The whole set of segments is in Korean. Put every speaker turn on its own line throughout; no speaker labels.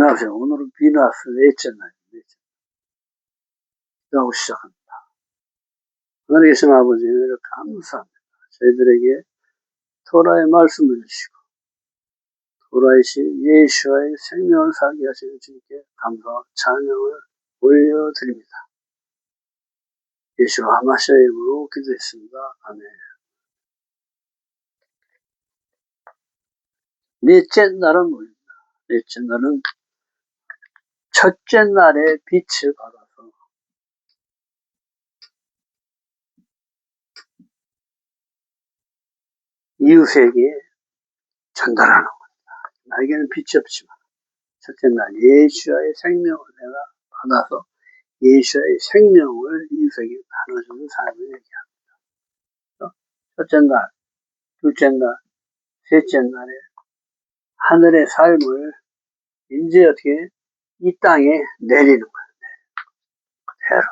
안녕하세요. 오늘은 비나스 넷째 날입니다. 라고 시작합니다. 하늘에 계신 아버지를 감사합니다. 저희들에게 토라의 말씀을 주시고 토라이신 예수와의 생명을 살게 하시는 주님께 감사와 찬양을 올려드립니다. 예수와 하마시아의 이름으로 기도했습니다. 아멘. 넷째 날은 뭐입니까? 넷째 날은 첫째 날의 빛을 받아서 이웃에게 전달하는 겁니다. 나에게는 빛이 없지만 첫째 날 예수와의 생명을 내가 받아서 예수의 생명을 이웃에게 나눠주는 삶을 얘기합니다. 첫째 날, 둘째 날, 셋째 날에 하늘의 삶을 이제 어떻게 이 땅에 내리는 거예요. 그대로.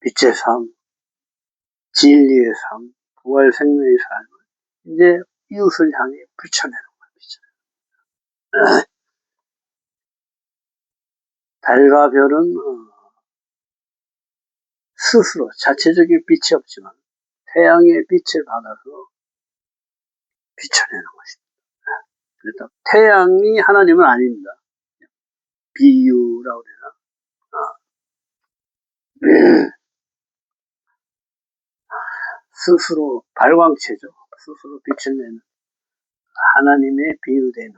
빛의 삶, 진리의 삶, 부활 생명의 삶을 이제 이웃을 향해 비춰내는 거예요. 달과 별은 스스로 자체적인 빛이 없지만 태양의 빛을 받아서 비춰내는 것입니다. 그래서 태양이 하나님은 아닙니다. 비유라고 그래나? 스스로 발광체죠. 스스로 빛을 내는 하나님의 비유되는.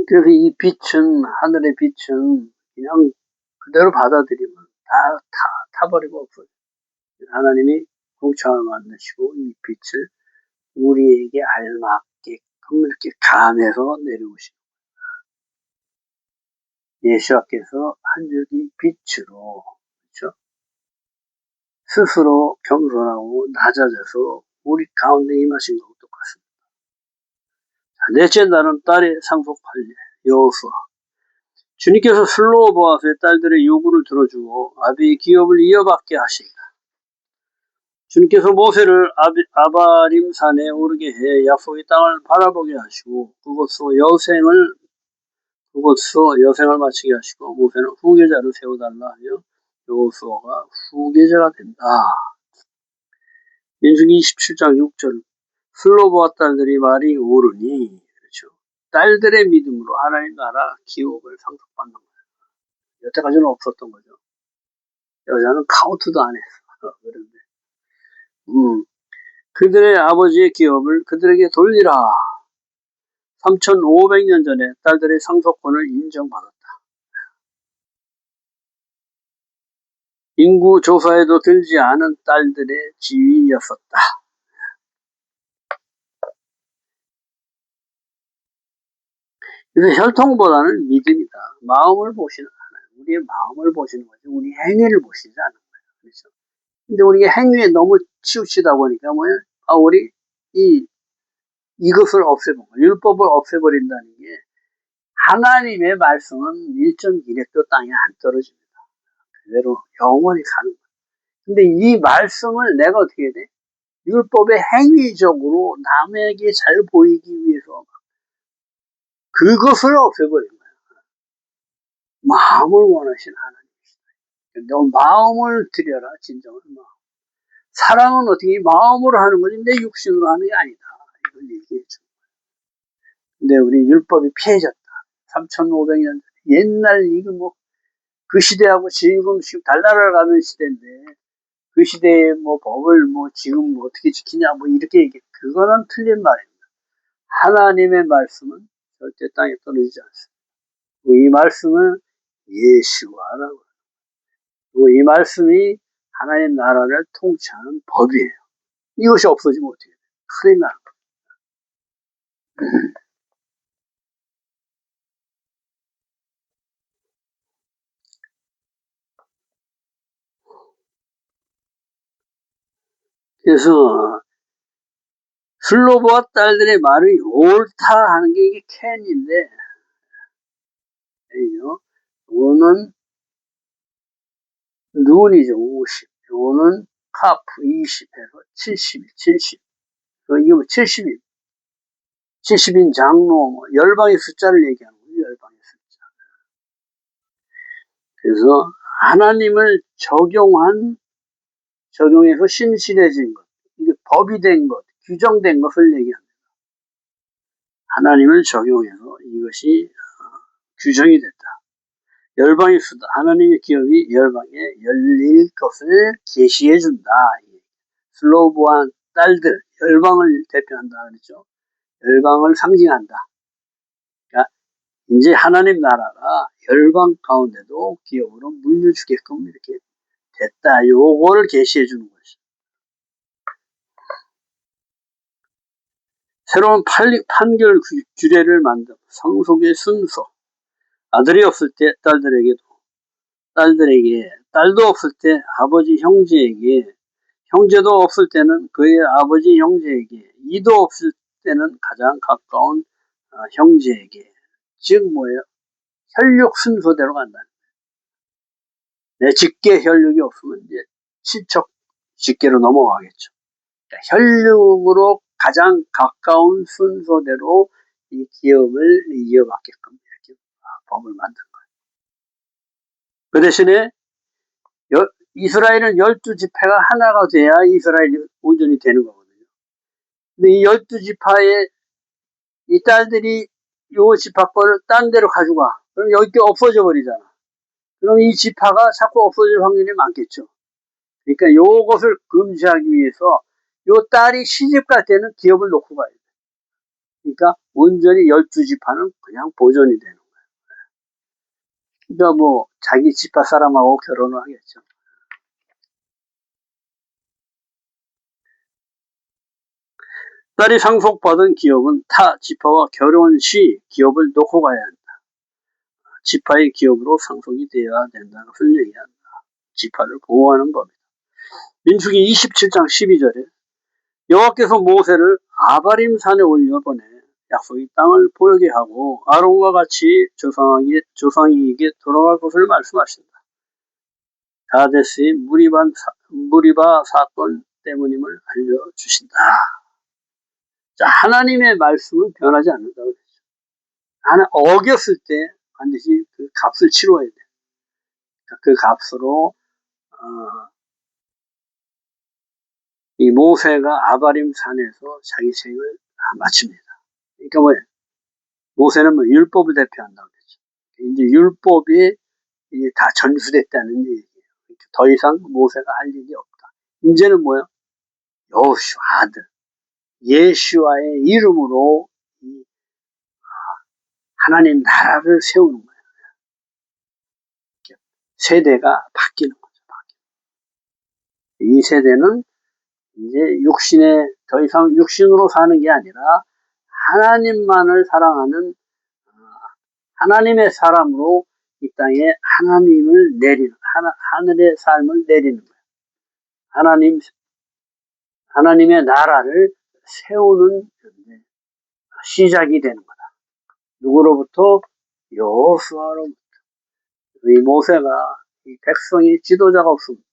그래서 이 빛은, 하늘의 빛은 그냥 그대로 받아들이면 타버리고 없어요. 하나님이 궁창을 만드시고 이 빛을 우리에게 알맞게끔 이렇게 감해서 내려오시고 예수께서 한 줄기 빛으로, 그렇죠? 스스로 겸손하고 낮아져서 우리 가운데 임하신 것과 똑같습니다. 넷째 날은 딸의 상속 판례, 여호수아. 주님께서 슬로보아스의 딸들의 요구를 들어주고 아비의 기업을 이어받게 하시니라. 주님께서 모세를 아바림 산에 오르게 해 약속의 땅을 바라보게 하시고 그곳으로 여생을 마치게 하시고 모세는 후계자를 세워달라 하여 여호수아가 후계자가 된다. 민수기 27장 6절 슬로보아 딸들이 말이 옳으니, 그렇죠. 딸들의 믿음으로 하나님 나라 기업을 상속받는 거예요. 여태까지는 없었던 거죠. 여자는 카운트도 안 했어. 그런데 그들의 아버지의 기업을 그들에게 돌리라. 3500년 전에 딸들의 상속권을 인정받았다. 인구 조사에도 들지 않은 딸들의 지위였었다. 그래서 혈통보다는 믿음이다. 마음을 보시는 하나님. 우리의 마음을 보시는 거죠. 우리 행위를 보시지 않는 거예요. 그렇죠? 근데 우리가 행위에 너무 치우치다 보니까 우리 이것을 없애버려. 율법을 없애버린다는 게 하나님의 말씀은 1.1획도 땅에 안 떨어집니다. 그대로 영원히 가는 거예요. 근데 이 말씀을 내가 어떻게 해야 돼? 율법의 행위적으로 남에게 잘 보이기 위해서 그것을 없애버린 거예요. 마음을 원하시는 하나님이시다. 너 마음을 들여라. 진정한 마음. 사랑은 어떻게 마음으로 하는 거지 내 육신으로 하는 게 아니다. 이걸 얘기해 줘. 근데 우리 율법이 피해졌다. 3500년 옛날 그 시대하고 지금 달라가는 시대인데 그 시대의 법을 지금 어떻게 지키냐 이렇게 얘기해. 그거는 틀린 말입니다. 하나님의 말씀은 절대 땅에 떨어지지 않습니다. 이 말씀은 예수와라고. 이 말씀이 하나님 나라를 통치하는 법이에요. 이것이 없어지면 어떻게 돼요? 큰일 나는 거예요. 그래서 슬로보아 딸들의 말이 옳다 하는 게 이게 캔인데, 오는 눈이죠. 50. 오는 카프 20해서 70일, 70. 이게 뭐 70일. 70인 장로, 열방의 숫자를 얘기하는 거예요, 열방의 숫자. 그래서 하나님을 적용해서 신실해진 것, 이게 법이 된 것, 규정된 것을 얘기합니다. 하나님을 적용해서 이것이 규정이 됐다. 열방의 수다. 하나님의 기업이 열방에 열릴 것을 계시해 준다. 슬로브한 딸들, 열방을 대표한다 그랬죠. 열방을 상징한다. 그러니까 이제 하나님 나라가 열방 가운데도 기업으로 물려주게끔 이렇게 됐다. 요거를 계시해 주는 것이죠. 새로운 판결 규례를 만든 상속의 순서. 아들이 없을 때 딸들에게, 딸도 없을 때 아버지 형제에게, 형제도 없을 때는 그의 아버지 형제에게, 이도 없을 때는 가장 가까운 형제에게. 즉 뭐예요? 혈육 순서대로 간다. 내 직계 혈육이 없으면 이제 친척 직계로 넘어가겠죠. 그러니까 혈육으로 가장 가까운 순서대로 이 기업을 이어받게끔 이렇게 법을 만든 거예요. 그 대신에 이스라엘은 12지파가 하나가 돼야 이스라엘이 온전히 되는 거거든요. 근데 이 12지파의 이 딸들이 요 지파 거를 딴 데로 가져가. 그럼 여기 없어져 버리잖아. 그럼 이 지파가 자꾸 없어질 확률이 많겠죠. 그러니까 요것을 금지하기 위해서 요 딸이 시집 갈 때는 기업을 놓고 가야 돼. 그러니까 온전히 12지파는 그냥 보존이 되는 거예요. 그러니까 뭐 자기 지파 사람하고 결혼을 하겠죠. 딸이 상속받은 기업은 타 지파와 결혼 시 기업을 놓고 가야 한다. 지파의 기업으로 상속이 되어야 된다는 것을 얘기한다. 지파를 보호하는 법이다. 민수기 27장 12절에 여호와께서 모세를 아바림 산에 올려보내 약속의 땅을 보게 하고 아론과 같이 조상에게 돌아갈 것을 말씀하신다. 가데스의 무리바 사건 때문임을 알려주신다. 자, 하나님의 말씀은 변하지 않는다고 그랬죠. 어겼을 때 반드시 그 값을 치러야 돼. 그 값으로 이 모세가 아바림 산에서 자기 생을 마칩니다. 그러니까 뭐예요? 모세는 뭐 율법을 대표한다고 그랬죠. 이제 율법이 이제 다 전수됐다는 얘기예요. 더 이상 모세가 할 일이 없다. 이제는 뭐예요? 여호슈아 아들 예슈아의 이름으로 하나님 나라를 세우는 거예요. 세대가 바뀌는 거죠. 이 세대는 이제 더 이상 육신으로 사는 게 아니라 하나님만을 사랑하는 하나님의 사람으로 이 땅에 하나님을 내리는 하늘의 삶을 내리는 거예요. 하나님의 나라를 세우는 시작이 되는 거다. 누구로부터? 여호수아로부터. 이 모세가 이 백성이 지도자가 없으면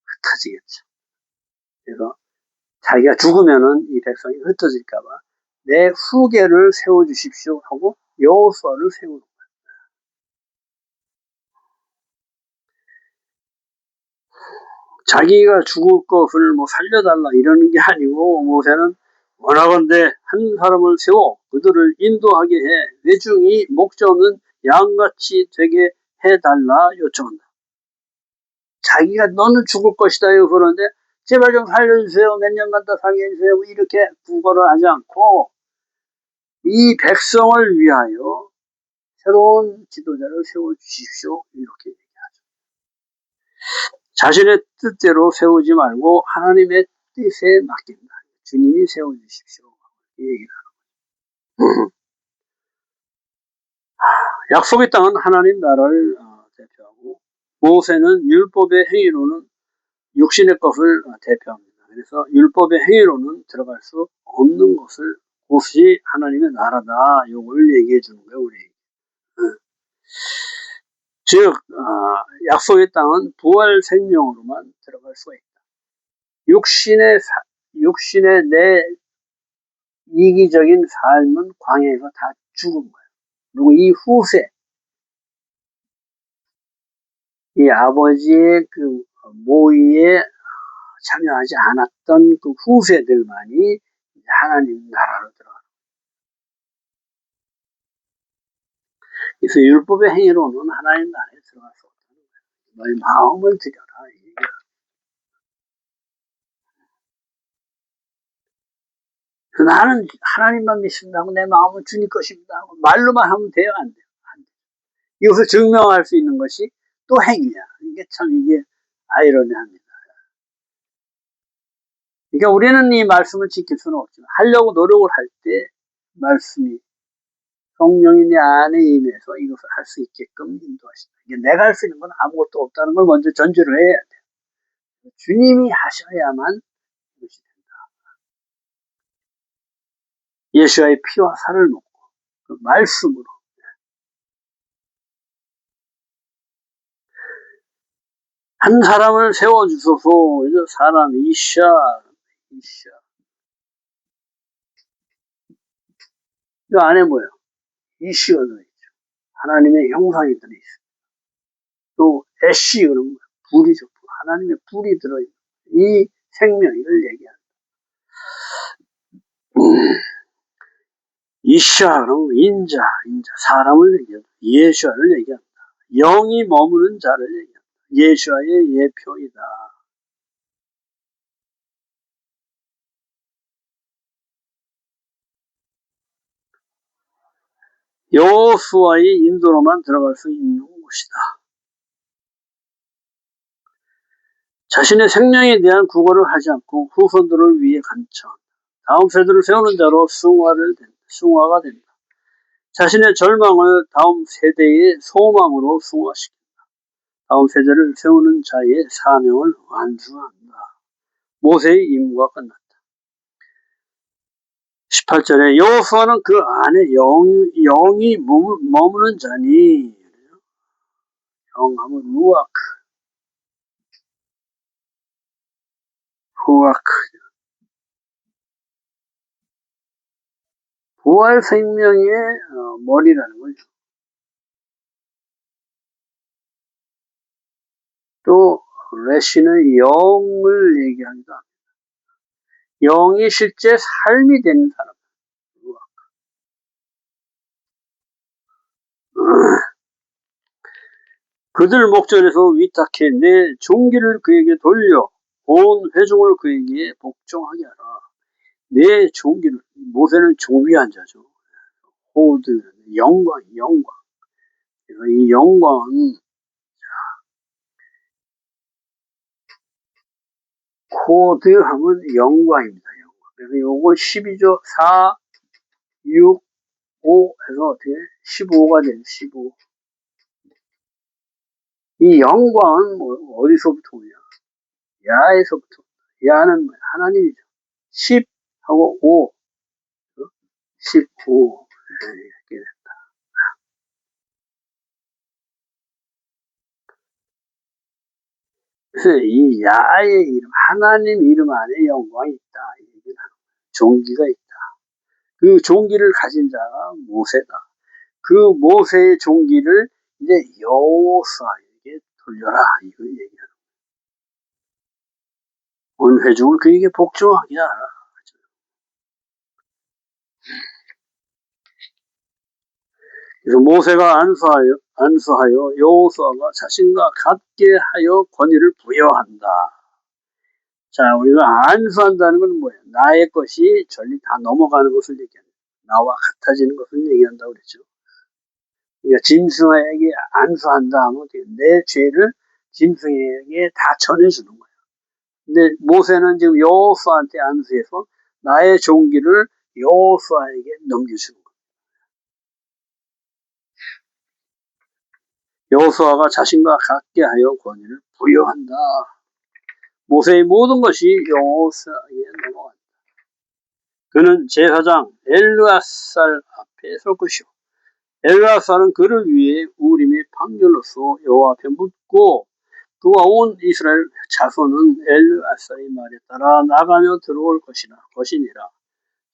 흩어지겠죠. 그래서 자기가 죽으면은 이 백성이 흩어질까봐 내 후계를 세워주십시오 하고 여호수아를 세우는 거예요. 자기가 죽을 것을 뭐 살려달라 이러는 게 아니고 모세는 원하건대 한 사람을 세워 그들을 인도하게 해 외중이 목자 없는 양같이 되게 해달라 요청한다. 자기가 너는 죽을 것이다 그러는데 제발 좀 살려주세요. 몇 년간 더 살게 해주세요. 이렇게 구걸을 하지 않고 이 백성을 위하여 새로운 지도자를 세워주십시오. 이렇게 얘기하죠. 자신의 뜻대로 세우지 말고 하나님의 뜻에 맡긴다. 주님이 세워주십시오. 이 얘기를 하는 거예요. 약속의 땅은 하나님 나라를 대표하고 모세는 율법의 행위로는 육신의 것을 대표합니다. 그래서 율법의 행위로는 들어갈 수 없는 것을 그것이 하나님의 나라다. 이걸 얘기해 주는 거예요. 우리. 즉 약속의 땅은 부활 생명으로만 들어갈 수가 있다. 육신의 내 이기적인 삶은 광야에서 다 죽은 거예요. 그리고 이 후세, 이 아버지의 그 모의에 참여하지 않았던 그 후세들만이 하나님 나라로 들어가는 거예요. 그래서 율법의 행위로는 하나님 나라에 들어갈 수 없다는 거예요. 너희 마음을 들여라. 나는 하나님만 믿습니다. 내 마음은 주님 것입니다. 말로만 하면 돼요? 안 돼요? 안 돼요. 이것을 증명할 수 있는 것이 또 행위야. 이게 아이러니합니다. 그러니까 우리는 이 말씀을 지킬 수는 없지만 하려고 노력을 할 때 말씀이 성령이 내 안에 임해서 이것을 할 수 있게끔 인도하신다. 이게 내가 할 수 있는 건 아무것도 없다는 걸 먼저 전제를 해야 돼요. 주님이 하셔야만 이것이 된다. 예수와의 피와 살을 먹고 그 말씀으로 한 사람을 세워주소서. 사람 이샤 이 안에 뭐예요? 이시가 들어있죠. 하나님의 형상이 들어있어요. 또 애쉬 그러면 뭐예요? 불이죠. 하나님의 불이 들어있는 이 생명을 얘기합니다. 이샤는 인자, 사람을 얘기합니다. 예수아를 얘기합니다. 영이 머무는 자를 얘기합니다. 예수아의 예표이다. 여호수아의 인도로만 들어갈 수 있는 곳이다. 자신의 생명에 대한 구걸을 하지 않고 후손들을 위해 간청, 다음 세대를 세우는 자로 승화가 된다. 자신의 절망을 다음 세대의 소망으로 승화시킨다. 다음 세대를 세우는 자의 사명을 완수한다. 모세의 임무가 끝났다. 18절에 여호수아는 그 안에 영이 머무는 자니, 영하면 후아크, 부활 생명의 머리라는 거죠. 또 레시는 영을 얘기합니다. 영이 실제 삶이 되는 사람. 그들 목전에서 위탁해 내 종기를 그에게 돌려 온 회중을 그에게 복종하게 하라. 내 종기를, 모세는 종위한 자죠. 호드, 영광. 그래서 이 영광은 코드 하면 영광입니다. 영광. 그래서 요거 12조 4, 6, 5 해서 어떻게 15가 되죠. 15. 이 영광은 어디서부터 오냐? 야에서부터. 야는 하나님이죠. 10하고 5. 15. 이렇게. 그래서 이 야의 이름, 하나님 이름 안에 영광이 있다. 종기가 있다. 그 종기를 가진 자가 모세다. 그 모세의 종기를 이제 여호수아에게 돌려라. 이걸 얘기하는 거예요. 온 회중을 그에게 복종하게 하라. 그래서 모세가 안수하여 여호수아가 자신과 같게 하여 권위를 부여한다. 자, 우리가 안수한다는 건 뭐예요? 나의 것이 전리 다 넘어가는 것을 얘기합니다. 나와 같아지는 것을 얘기한다고 그랬죠. 그러니까 짐승에게 안수한다 하면 내 죄를 짐승에게 다 전해주는 거예요. 근데 모세는 지금 여호수아한테 안수해서 나의 종기를 여호수아에게 넘겨주는 거예요. 여호수아가 자신과 같게 하여 권위를 부여한다. 모세의 모든 것이 여호수아에게 넘어간다. 그는 제사장 엘르앗살 앞에 설 것이요 엘르아살은 그를 위해 우림의 판결로서 여호와 앞에 묻고 그와 온 이스라엘 자손은 엘르아살의 말에 따라 나가며 들어올 것이니라.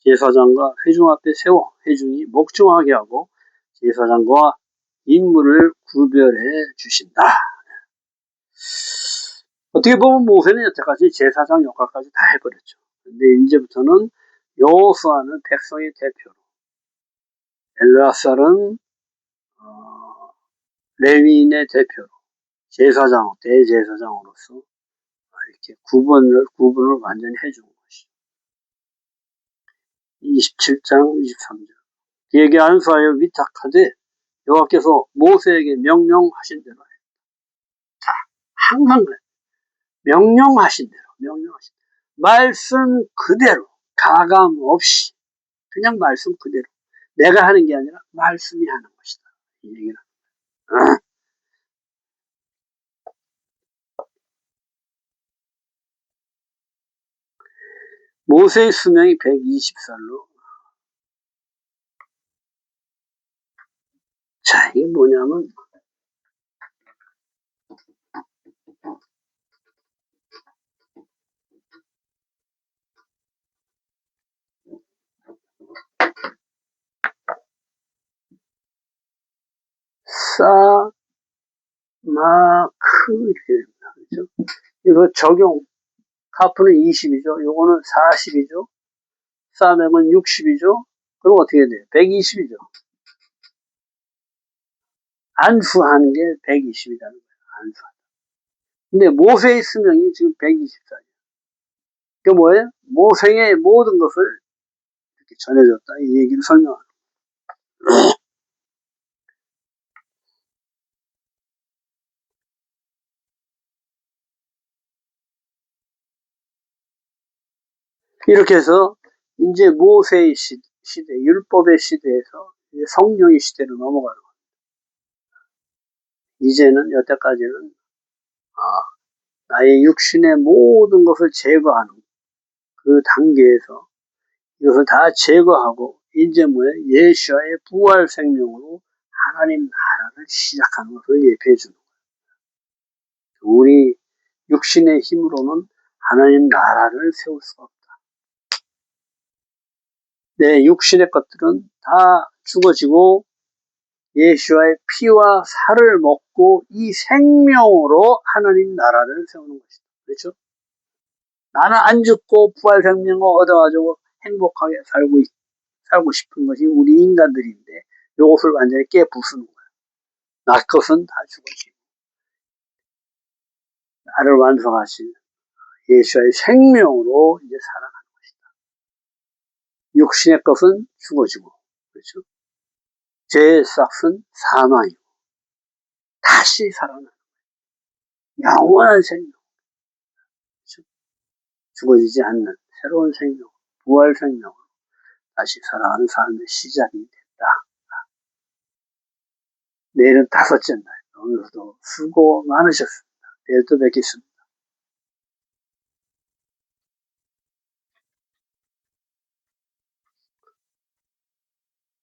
제사장과 회중 앞에 세워 회중이 목정하게 하고 제사장과 인물을 구별해 주신다. 어떻게 보면 모세는 여태까지 제사장 역할까지 다 해버렸죠. 근데 이제부터는 여호수아는 백성의 대표로, 엘르아살은 레위인의 대표로, 대제사장으로서 이렇게 구분을 완전히 해준 것이죠. 27장 23절. 그에게 안수하여 위탁하되 여호와께서 모세에게 명령하신 대로 해. 자, 항상 그래. 명령하신 대로. 말씀 그대로, 가감 없이, 그냥 말씀 그대로. 내가 하는 게 아니라 말씀이 하는 것이다. 이 얘기는. 모세의 수명이 120살로. 자, 이게 뭐냐면, 마크, 이렇게 됩니다. 그죠? 이거 적용, 카프는 20이죠. 요거는 40이죠. 사명은 60이죠. 그럼 어떻게 돼요? 120이죠. 안수하는 게 120이라는 거예요. 안수. 근데 모세의 수명이 지금 120살이에요. 그게 뭐예요? 모세의 모든 것을 이렇게 전해줬다. 이 얘기를 설명하는 거예요. 이렇게 해서 이제 모세의 시대, 율법의 시대에서 이제 성령의 시대로 넘어가는 거예요. 이제는 여태까지는 나의 육신의 모든 것을 제거하는 그 단계에서 이것을 다 제거하고 이제 뭐예요? 예수와의 부활 생명으로 하나님 나라를 시작하는 것을 예표해 주는 거예요. 우리 육신의 힘으로는 하나님 나라를 세울 수가 없다. 내 육신의 것들은 다 죽어지고 예수와의 피와 살을 먹고 이 생명으로 하나님 나라를 세우는 것이다. 그렇죠? 나는 안 죽고 부활 생명을 얻어가지고 행복하게 살고 싶은 것이 우리 인간들인데 이것을 완전히 깨부수는 거예요. 나 것은 다 죽어지고 나를 완성하신 예수의 생명으로 이제 살아가는 것이다. 육신의 것은 죽어지고, 그렇죠? 죄의 싹은 사망이고 다시 살아나는 영원한 생명, 그렇죠? 죽어지지 않는 새로운 생명, 부활 생명으로 다시 살아가는 삶의 시작이 된다. 내일은 5째 날, 오늘도 수고 많으셨습니다. 내일 또 뵙겠습니다.